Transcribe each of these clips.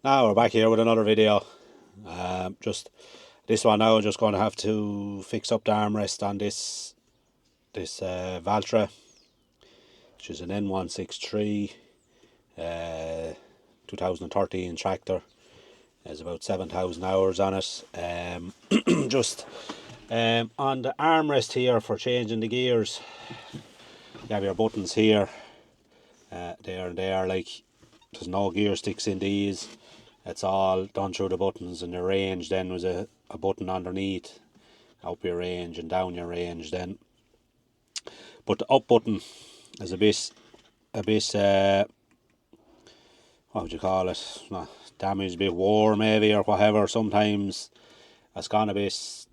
Now we're back here with another video. Just this one now, just going to have to fix up the armrest on this Valtra, which is an N163 2013 tractor. There's about 7,000 hours on it. Just on the armrest here for changing the gears, you have your buttons here, there and there. Like, there's no gear sticks in these. It's all done through the buttons, and the range then was a button underneath, up your range and down your range then. But the up button is a bit what would you call it, not damaged, a bit wore maybe, or whatever. Sometimes it's gone a bit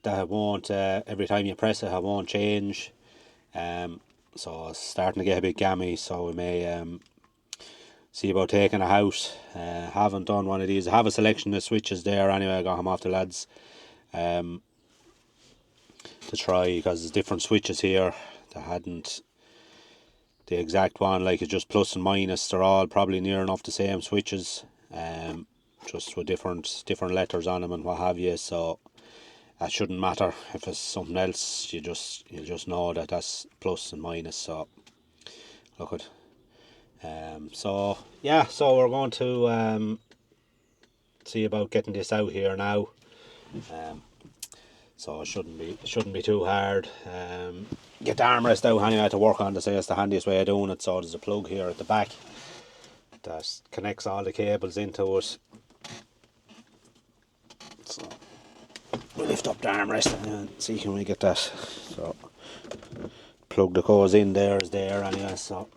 that it won't, every time you press it, it won't change. So it's starting to get a bit gammy, so we may see about taking it out. Haven't done one of these. I have a selection of switches there anyway. I got them off the lads to try, because there's different switches here. They hadn't the exact one, like it's just plus and minus. They're all probably near enough the same switches, just with different letters on them and what have you. So that shouldn't matter. If it's something else, you'll just know that that's plus and minus. So look at. So yeah, so we're going to see about getting this out here now. So it shouldn't be too hard. Get the armrest out anyway to work on. To say it's the handiest way of doing it. So there's a plug here at the back that connects all the cables into it. So we'll lift up the armrest and see can we get that. So plug that goes in there is there anyway. So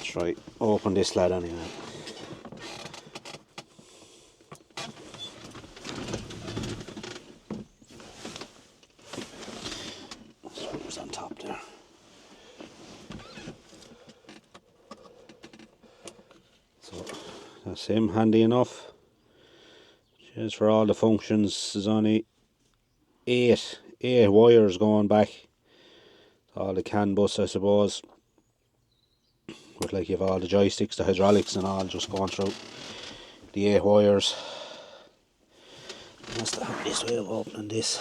try open this lad anyway. Screws on top there. So that's him, handy enough. Just for all the functions, there's only eight wires going back. All the CAN bus, I suppose. But like you have all the joysticks, the hydraulics and all just going through the 8 wires. That's the handiest way of opening this.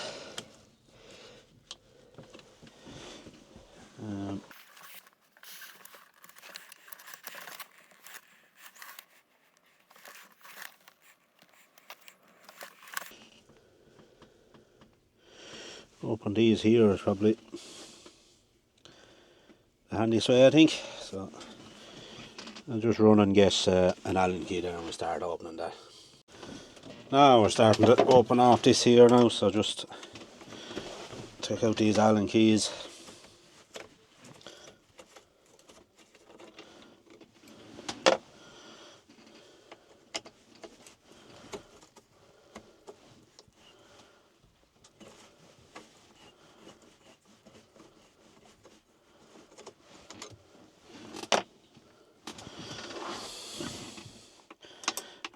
Open these here is probably the handiest way, I think. So I'll just run and get an Allen key there and we'll start opening that. Now we're starting to open off this here now, so just take out these Allen keys.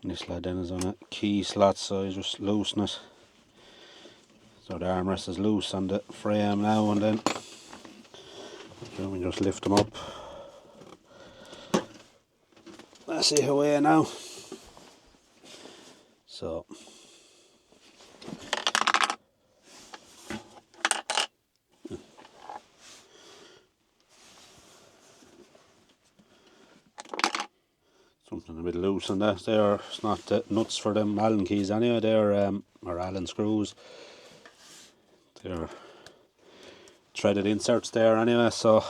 This lad then is on a key slot, so you just loosen it. So the armrest is loose on the frame now, and then we just lift them up. That's it away now. So something a bit loose on that there. It's not the nuts for them Allen keys anyway. They're or Allen screws. They're threaded inserts there anyway. So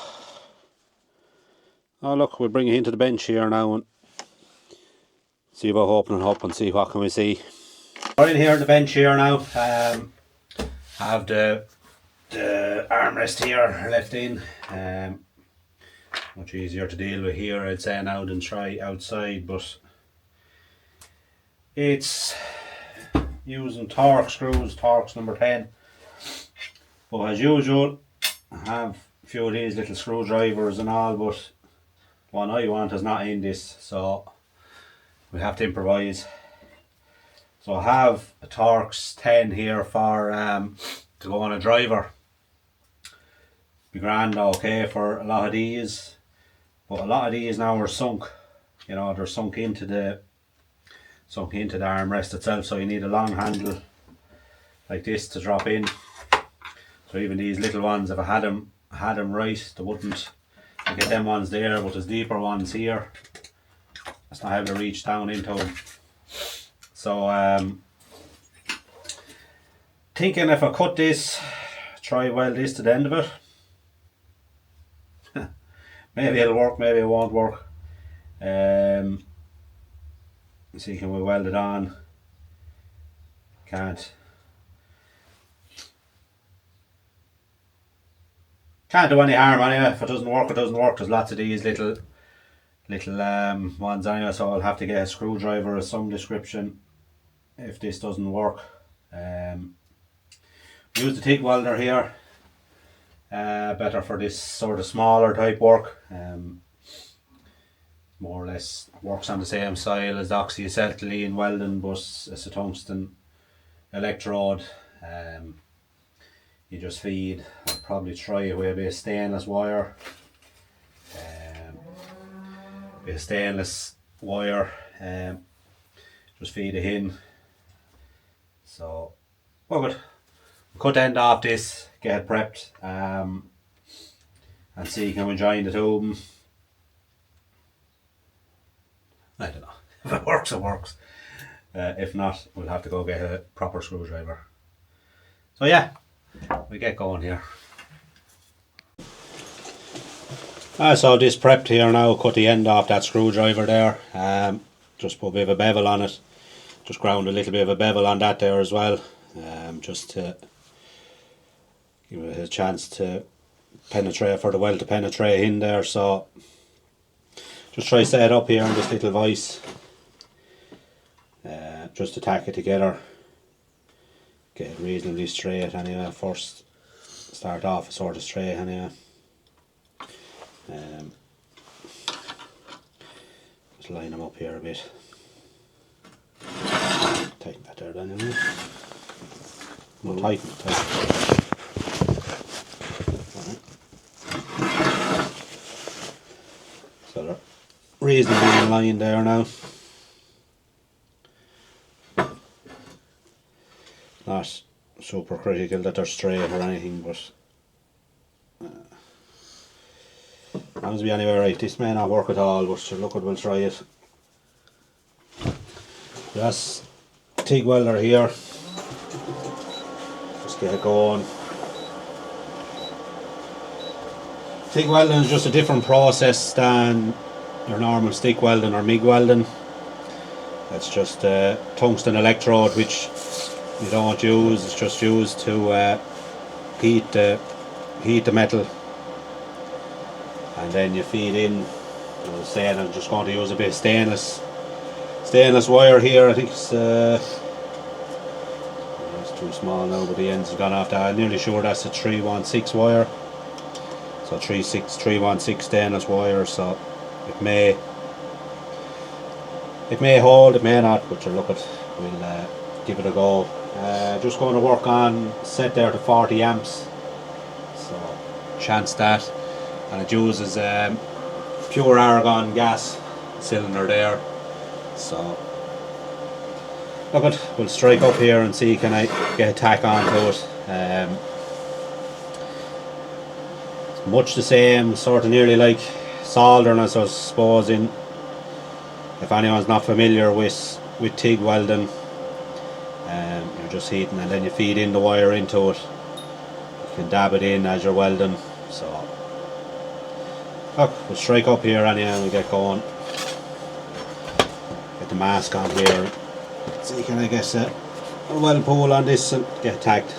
oh look, we'll bring it into the bench here now and see about opening it up and see what can we see. We're in here on the bench here now. Have the armrest here left in. Much easier to deal with here, I'd say, now than try outside, but it's using Torx screws, Torx number 10. But as usual, I have a few of these little screwdrivers and all, but the one I want is not in this, so we have to improvise. So I have a Torx 10 here for to go on a driver. Be grand, okay, for a lot of these. But a lot of these now are sunk, you know, they're sunk into the sunk into the armrest itself, so you need a long handle like this to drop in. So even these little ones, if I had them right, they wouldn't. I get them ones there, but there's deeper ones here. That's not able to reach down into them. So thinking if I cut this, try weld this to the end of it. Maybe it'll work, maybe it won't work. See, can we weld it on? Can't do any harm anyway. If it doesn't work, it doesn't work. There's lots of these little ones anyway, so I'll have to get a screwdriver of some description if this doesn't work. Use the TIG welder here, better for this sort of smaller type work. More or less works on the same style as the oxyacetylene welding, but it's a tungsten electrode. You just feed, I'll probably try with a bit of stainless wire. Just feed it in. So, well, good. Cut the end off this, get it prepped, and see, can we join the tube? I don't know. If it works, it works. If not, we'll have to go get a proper screwdriver. So yeah, we get going here. So this prepped here now, cut the end off that screwdriver there. Just put a bit of a bevel on it. Just ground a little bit of a bevel on that there as well. Just to give it a chance to penetrate, for the weld to penetrate in there. So just try to set it up here in this little vise. Just to tack it together. Get it reasonably straight anyway. First start off sort of straight anyway. Just line them up here a bit. Tighten that there then, anyway. No, tighten. So they're reasonably in line there now. Not super critical that they're straight or anything, but as long as we anyway right. This may not work at all, but sure, look, we'll try it. That's TIG welder here. Just get it going. TIG welding is just a different process than your normal stick welding or MIG welding. It's just a tungsten electrode which you don't use. It's just used to heat the metal, and then you feed in. I was saying I'm just going to use a bit of stainless wire here. I think it's too small now, but the ends have gone off that. I'm nearly sure that's a 316 wire. So 316 stainless wire. So it may hold, it may not, but look at, we'll give it a go. Just going to work on set there to 40 amps. So chance that, and it uses pure argon gas cylinder there. So look at, we'll strike up here and see can I get a tack onto it. It's much the same, sort of nearly like soldering, I suppose. In if anyone's not familiar with TIG welding, you're just heating and then you feed in the wire into it. You can dab it in as you're welding. So look, we'll strike up here anyway and we get going. Get the mask on here. See, can I get a weld pole on this and get tagged.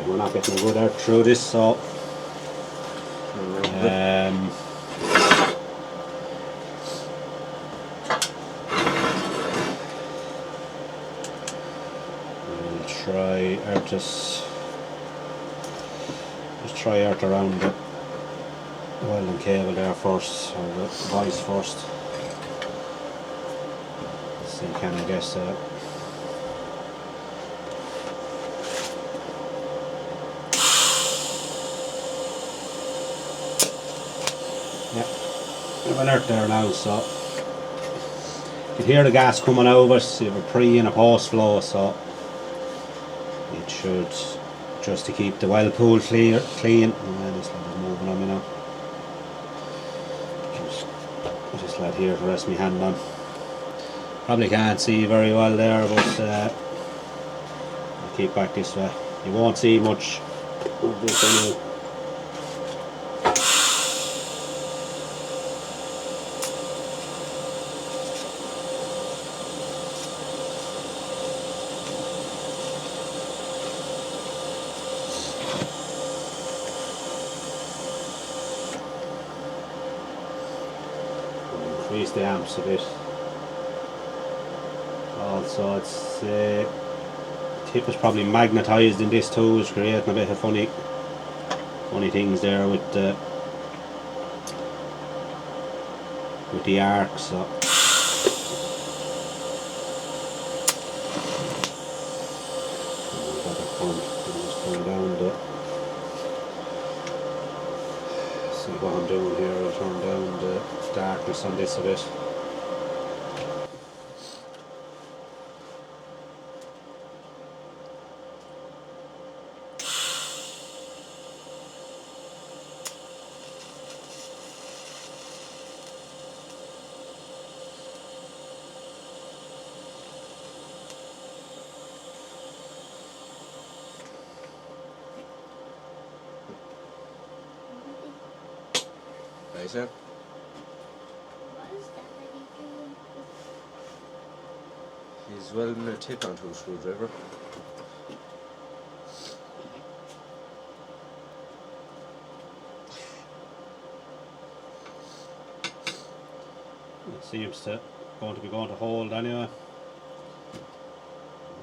We're not getting a good out through this, so we'll try out this. Just try out around the welding cable there first, or the vise first. See, can I guess of alert there now, so you can hear the gas coming out of it. You have a pre and a post flow, so it should, just to keep the well pool clean. This light is moving on me now. Just let here to rest my hand on. Probably can't see very well there, but I'll keep back this way. You won't see much of this anyway. Increase the amps a bit. Also, it's tip is probably magnetised in this too, it's creating a bit of funny things there with the arc. So just turn down the. See what I'm doing here. I'll turn down the darkness on this a bit. Right, sir. What is that you doing? He's welding a tip onto a screwdriver. It seems to be going to hold anyway.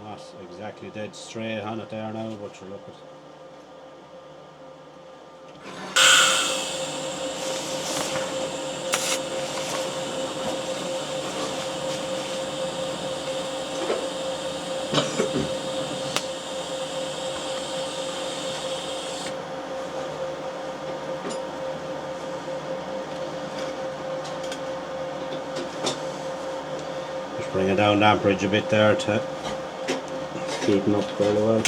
Not exactly dead straight on it there now, but you look at. Just bringing down the amperage a bit there to keeping up fairly well.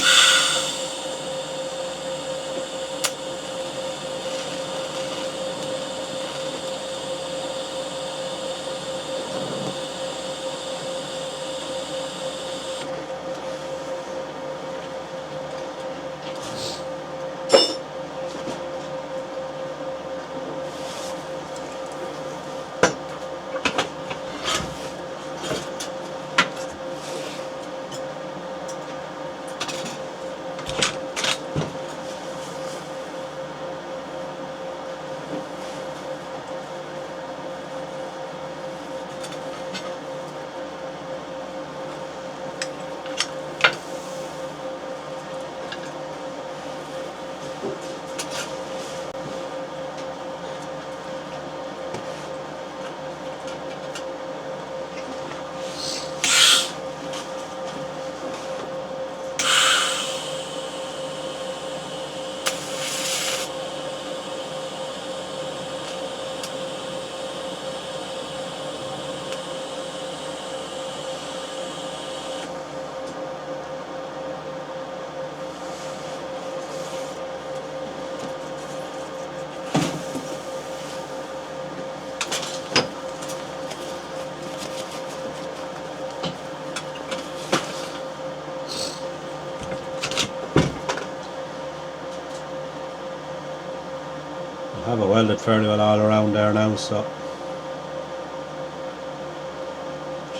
I have it welded fairly well all around there now, so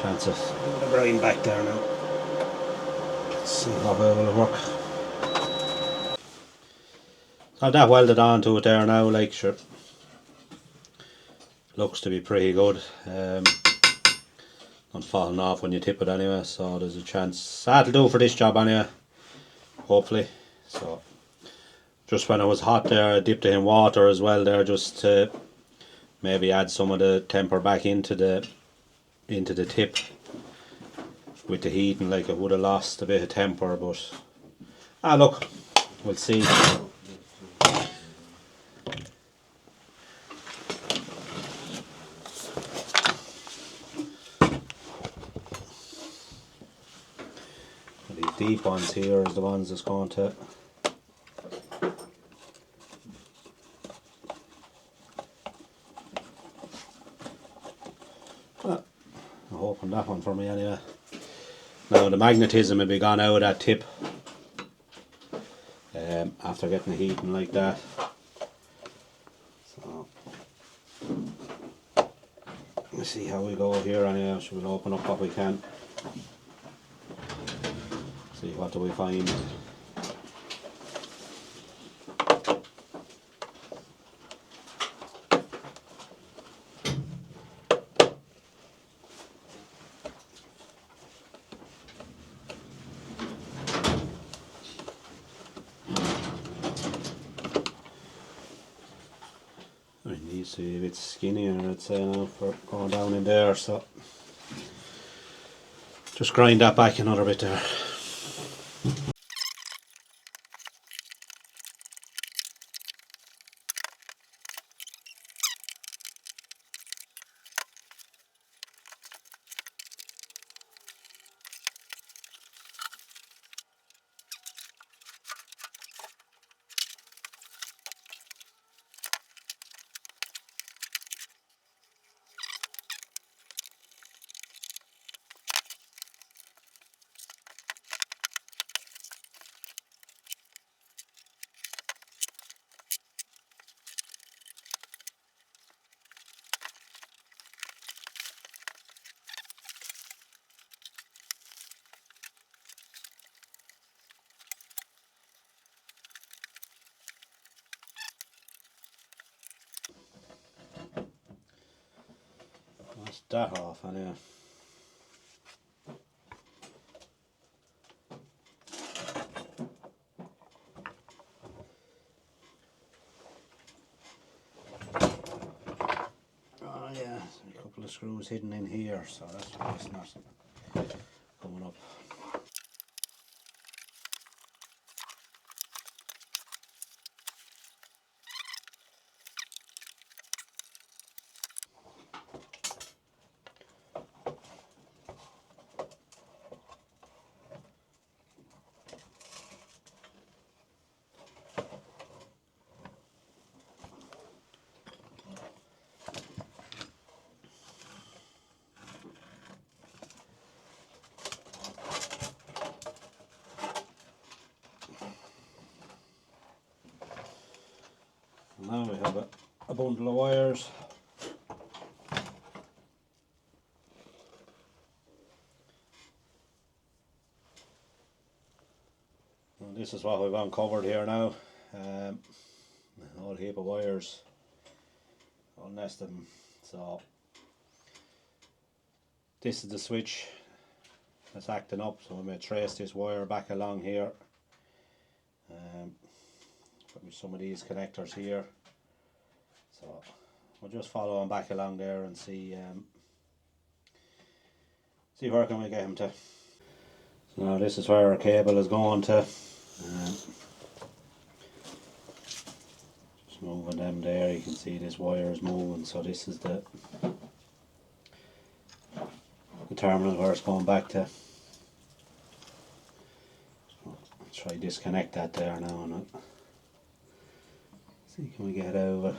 chance of the brain back there now. Let's see how well will it work. I've that welded onto it there now, like sure. Looks to be pretty good. Not falling off when you tip it anyway, so there's a chance that'll do for this job anyway, hopefully. So just when it was hot there, I dipped it in water as well there, just to maybe add some of the temper back into the tip with the heat, and like it would have lost a bit of temper, but look, we'll see. deep ones here is the ones that's going to I'm hoping that one for me anyway. Now the magnetism will be gone out of that tip after getting the heating like that. So let's see how we go here anyway. So we'll open up what we can. See what do we find. It needs to be a bit skinnier, I'd say now, for going down in there, so just grind that back another bit there. That's that off anyway. Oh yeah, there's a couple of screws hidden in here, so that's why it's not coming up. Now we have a bundle of wires. And this is what we've uncovered here now. A whole heap of wires, all nested them. So this is the switch that's acting up, so we may trace this wire back along here. With some of these connectors here, so we'll just follow him back along there and see where can we get him to. So now this is where our cable is going to. Just moving them there, you can see this wire is moving, so this is the terminal where it's going back to. I'll try disconnect that there now and see can we get it over.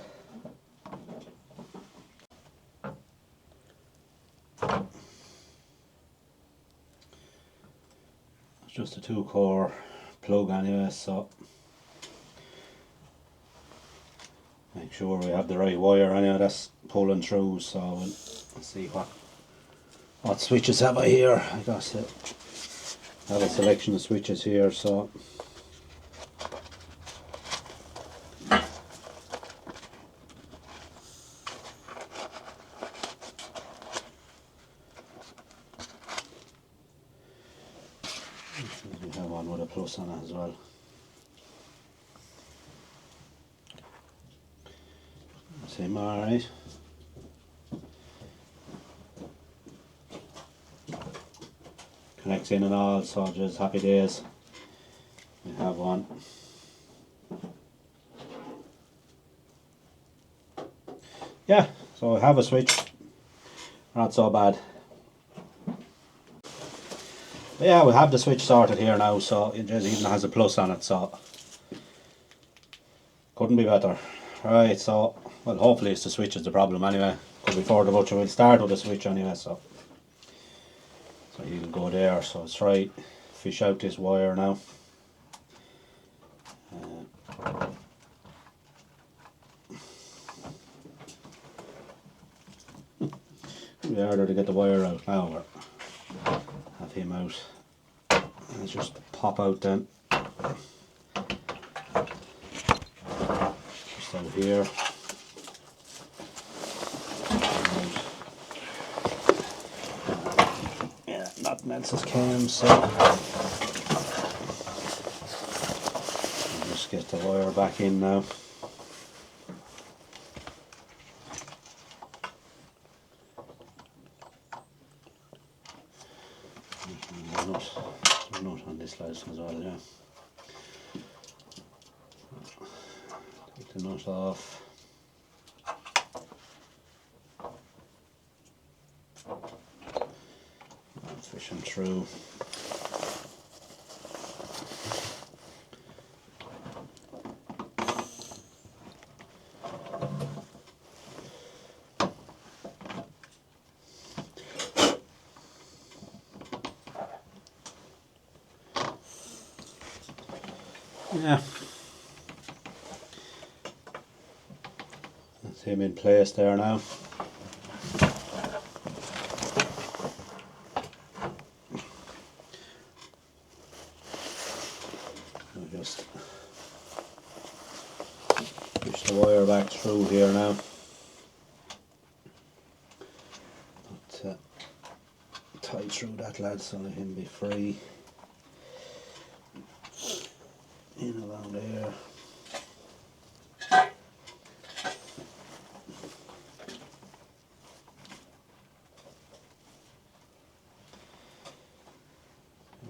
It's just a 2-core plug anyway, so make sure we have the right wire anyway that's pulling through. So we'll see what switches have I here. I got have a selection of switches here, so we have one with a plus on it as well. Same, alright. Connects in and all, so just happy days. We have one. Yeah, so I have a switch. Not so bad. But yeah, we have the switch sorted here now, so it just even has a plus on it, so couldn't be better. Right, so, well, hopefully it's the switch is the problem anyway. Could be further, but we'll start with the switch anyway, so you can go there. So let's try fish out this wire now. It'll be harder to get the wire out now, or have him out. And let's just pop out then. Just out here. Yeah, nothing else has came, so I'll just get the wire back in now. Nut on this last as well, yeah. Take the nut off. And fish them through. Yeah, that's him in place there now. I'll just push the wire back through here now. But, tie through that, lad, so let him be free. In around there.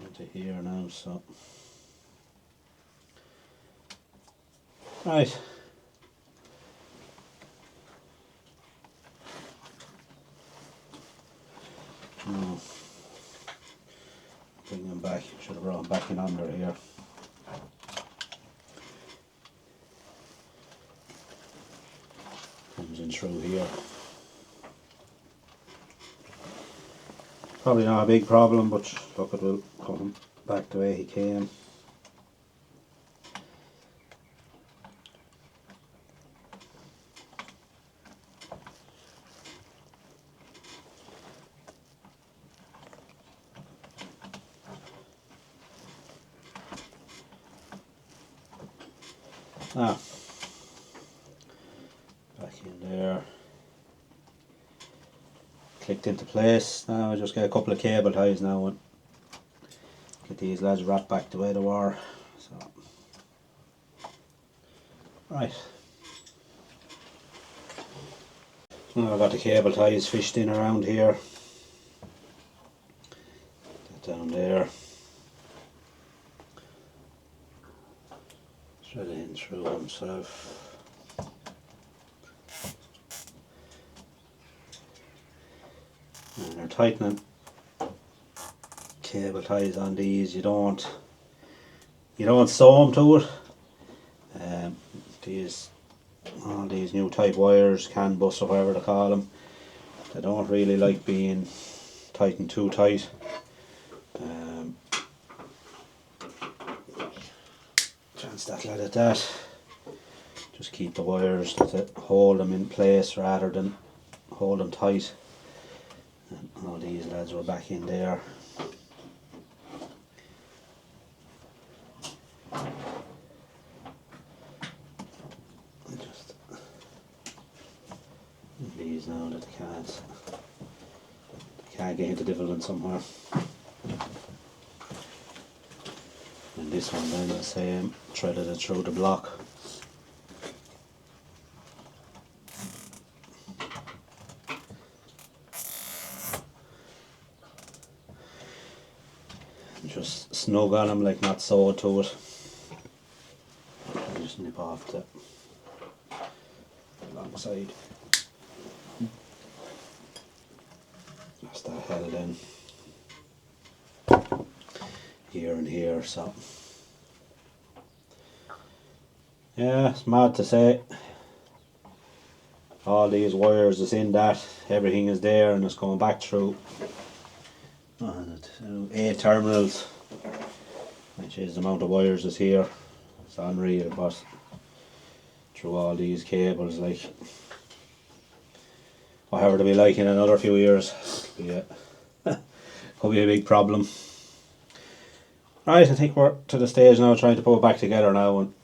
Into here now, so right. No. Bring them back. Should have brought them back in under here. Comes in through here. Probably not a big problem, but look, it will come back the way he came. Ah, back in there. Clicked into place. Now I just get a couple of cable ties now and get these lads wrapped back the way they were. So, right. Now I've got the cable ties fished in around here. That down there. Thread it in through himself. And they're tightening cable ties on these. You don't sew them to it. All these new type wires, CAN bus or whatever they call them, they don't really like being tightened too tight. Chance that lad at that. Just keep the wires to hold them in place rather than hold them tight. And all these lads were back in there. Just these now that they can't get into dividend somewhere. And this one then the same, threaded it through the block. Just snug on them, like not sewed to it. Just nip off the long side. That's that held in. here and here, so yeah, it's mad to say. All these wires is in that, everything is there and it's going back through 8 terminals, which is the amount of wires is here. It's unreal, but through all these cables, like, whatever it'll be like in another few years, yeah, could be a big problem. Right, I think we're to the stage now trying to put it back together now and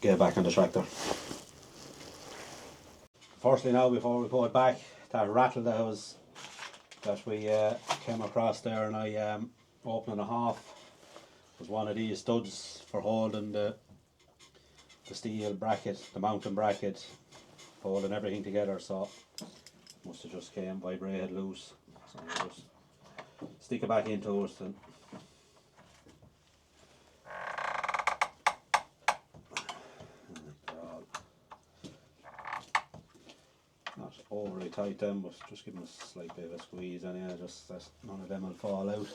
get back on the tractor. Firstly now, before we put it back, that rattle that we came across there, and I opened it half, was one of these studs for holding the steel bracket, the mounting bracket, holding everything together, so must have just came vibrated loose. So I'll just stick it back into it and not overly tight then, but just give them a slight bit of a squeeze anyway, just that none of them will fall out.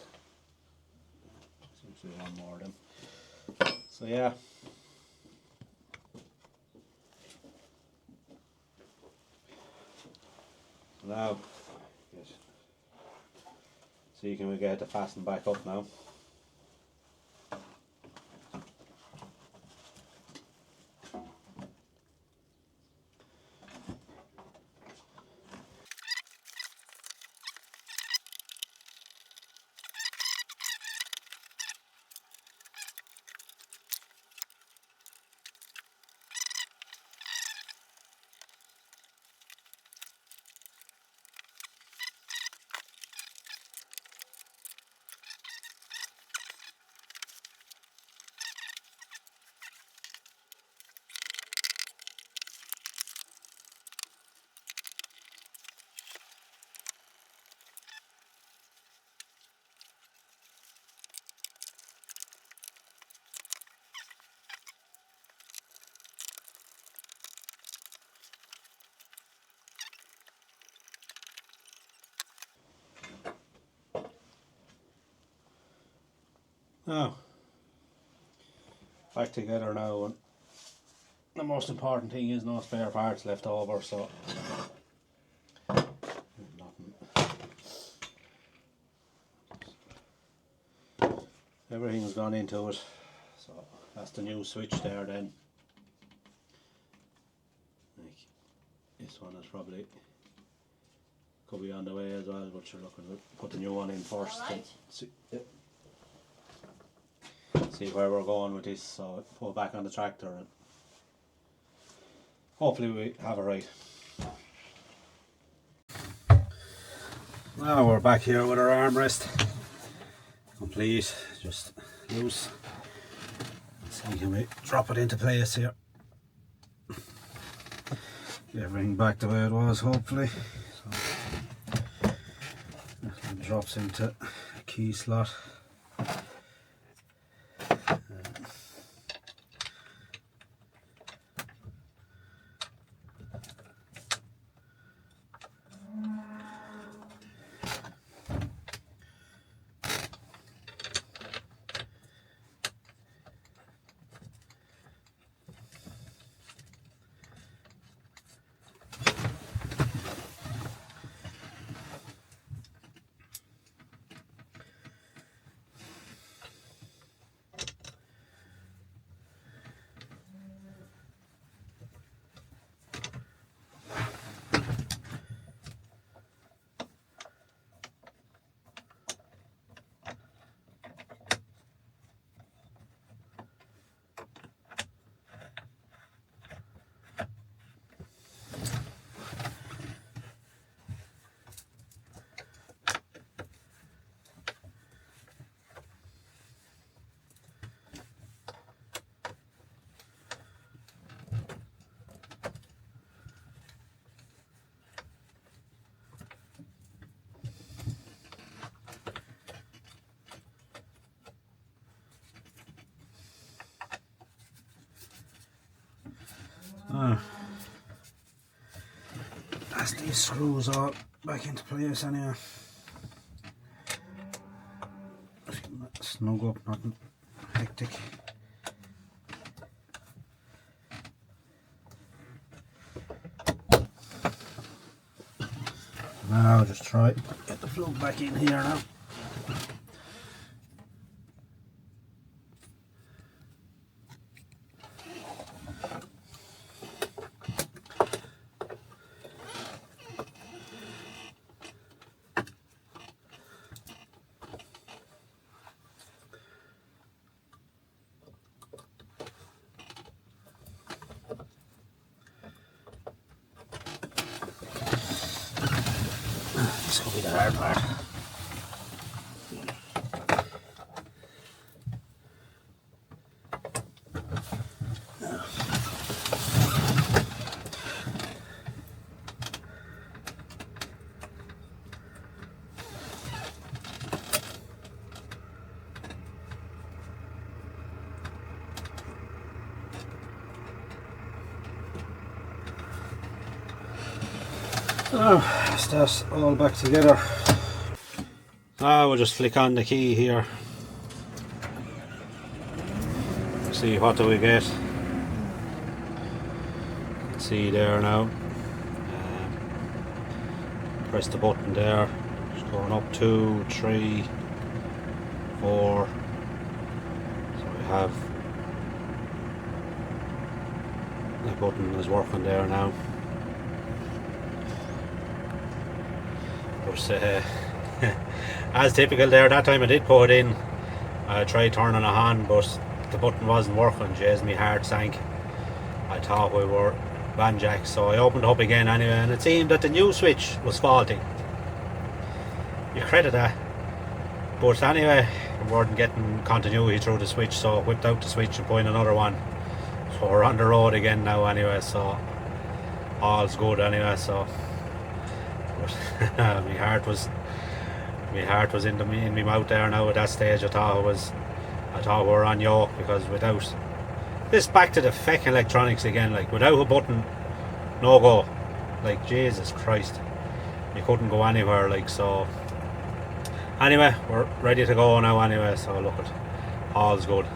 Seems to be one more of them. So yeah. Now, see, can we get it to fasten back up now? Now, back together now, and the most important thing is no spare parts left over, so nothing. Everything's gone into it, so that's the new switch there then. Like, this one is probably, could be on the way as well, but you're looking to put the new one in first. Alright. See where we're going with this, so pull back on the tractor and hopefully we have it right. Now we're back here with our armrest, complete, just loose. Let's see, can we drop it into place here? Get everything back the way it was, hopefully. So that one drops into a key slot. That's these screws all back into place anyway. snug up, nothing hectic. Now just try get the plug back in here now. This will be the hard part. Oh, it's that all back together. Now we'll just flick on the key here. See what do we get. See there now. Press the button there. Just going up 2, 3, 4. So we have the button is working there now. But as typical there, that time I did put it in. I tried turning it on, but the button wasn't working. Jeez, my heart sank. I thought we were banjacked, so I opened it up again anyway, and it seemed that the new switch was faulty. You credit that. But anyway, we weren't getting continuity through the switch, so I whipped out the switch and put in another one. So we're on the road again now anyway, so all's good anyway, so but my heart was in my mouth there now at that stage. I thought we were on yoke, because without this, back to the feckin' electronics again, like without a button, no go. Like Jesus Christ, you couldn't go anywhere, like. So anyway, we're ready to go now anyway, so look, at all's good.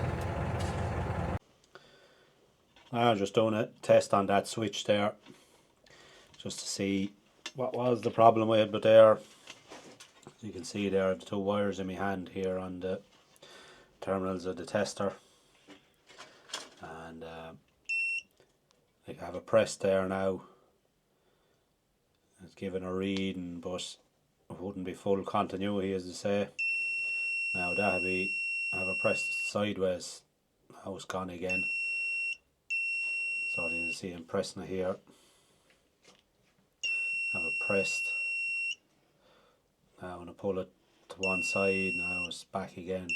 I'm just doing a test on that switch there, just to see what was the problem with it. But there, you can see there, I have the 2 wires in my hand here on the terminals of the tester, and I have a press there now. It's giving a reading, but it wouldn't be full continuity, as they say. Now that'll be, I have a pressed sideways. Now it's gone again. So you can see I'm pressing it here. Have it pressed. Now when I pull it to one side, now it's back again.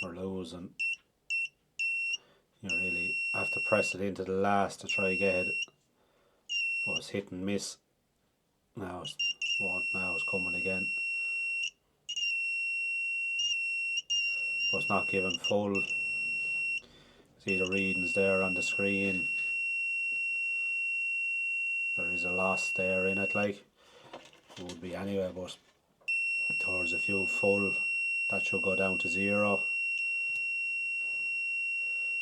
We're losing. You really have to press it into the last to try to get it. But it's hit and miss. Now it's coming again. But it's not giving full. See the readings there on the screen. There is a loss there in it, like. It would be anyway, but towards a few full, that should go down to 0.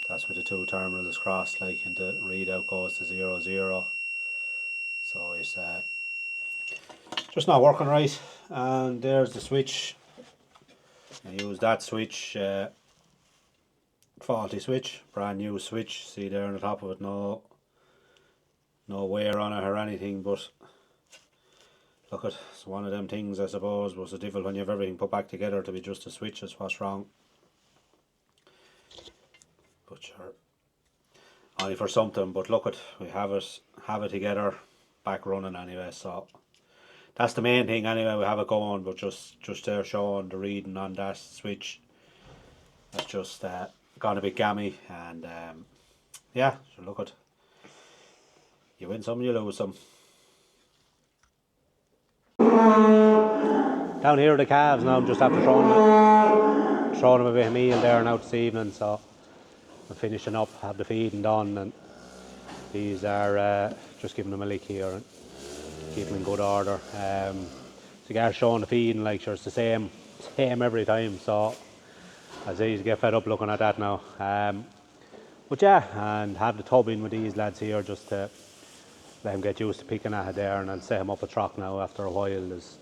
That's with the 2 terminals crossed, like, and the readout goes to 0, 0. So it's just not working right. And there's the switch. I use that switch, faulty switch, brand new switch. See there on the top of it, no wear on it or anything, but look, it's one of them things, I suppose. Was the devil when you have everything put back together to be just a switch is what's wrong. But sure, only for something. But look, we have it together, back running anyway. So that's the main thing anyway. We have it going, but just there showing the reading on that switch. That's just gone a bit gammy, and yeah. So look, you win some, you lose some. Down here are the calves now. I'm just after throwing them a bit of meal there now this evening, so I'm finishing up, have the feeding done, and these are just giving them a lick here and keep them in good order. So you guys showing the feeding, like, sure, it's the same same every time, so I say you get fed up looking at that now. But yeah, and have the tub in with these lads here just to let him get used to picking at it there, and I'll set him up a truck now after a while. There's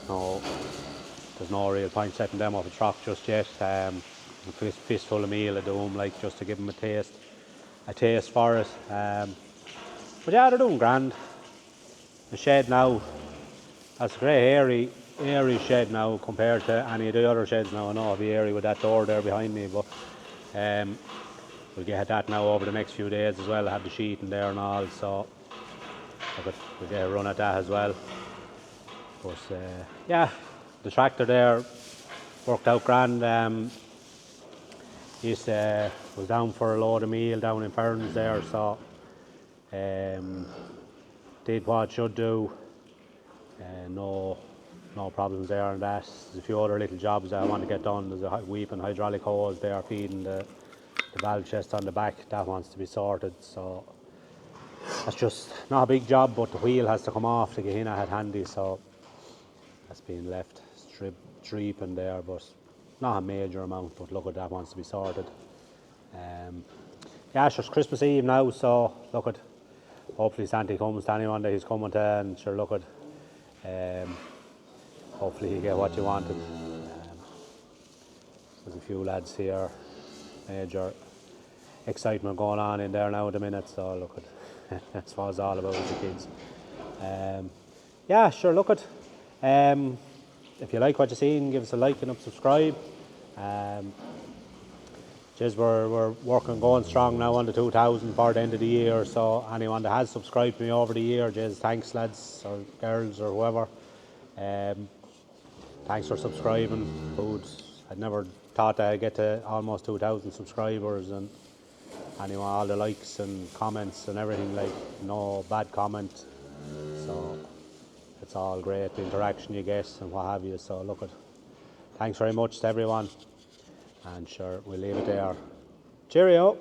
no real point setting them up a truck just yet. A fistful of meal I do them, like, just to give them a taste for it. But yeah, they're doing grand. The shed now, that's a great airy shed now compared to any of the other sheds now. I know it'll be airy with that door there behind me, but we'll get that now over the next few days as well. I have the sheet in there and all, so we'll get a run at that as well. But yeah, the tractor there worked out grand. Was down for a load of meal down in Ferns there, so did what it should do. No problems there on that. There's a few other little jobs that I want to get done. There's a weeping hydraulic hose there feeding the valve chest on the back. That wants to be sorted, so that's just not a big job, but the wheel has to come off to get in at it handy, so that's being left streeping there, but not a major amount, but look at that wants to be sorted. Yeah, it's Christmas Eve now, so look at, hopefully Santa comes to anyone that he's coming to, and sure, look at, hopefully you get what you wanted. There's a few lads here, major excitement going on in there now at the minute, so look at, that's what it's all about with the kids. Yeah, sure, look at, if you like what you're seeing, give us a like and subscribe. We're working, going strong now on the 2000 for the end of the year, so anyone that has subscribed to me over the year, thanks lads or girls or whoever. Thanks for subscribing. I'd never thought that I'd get to almost 2,000 subscribers, and anyone, all the likes and comments and everything, like no bad comment. So it's all great, the interaction you get and what have you. So look at, thanks very much to everyone, and sure, we'll leave it there. Cheerio.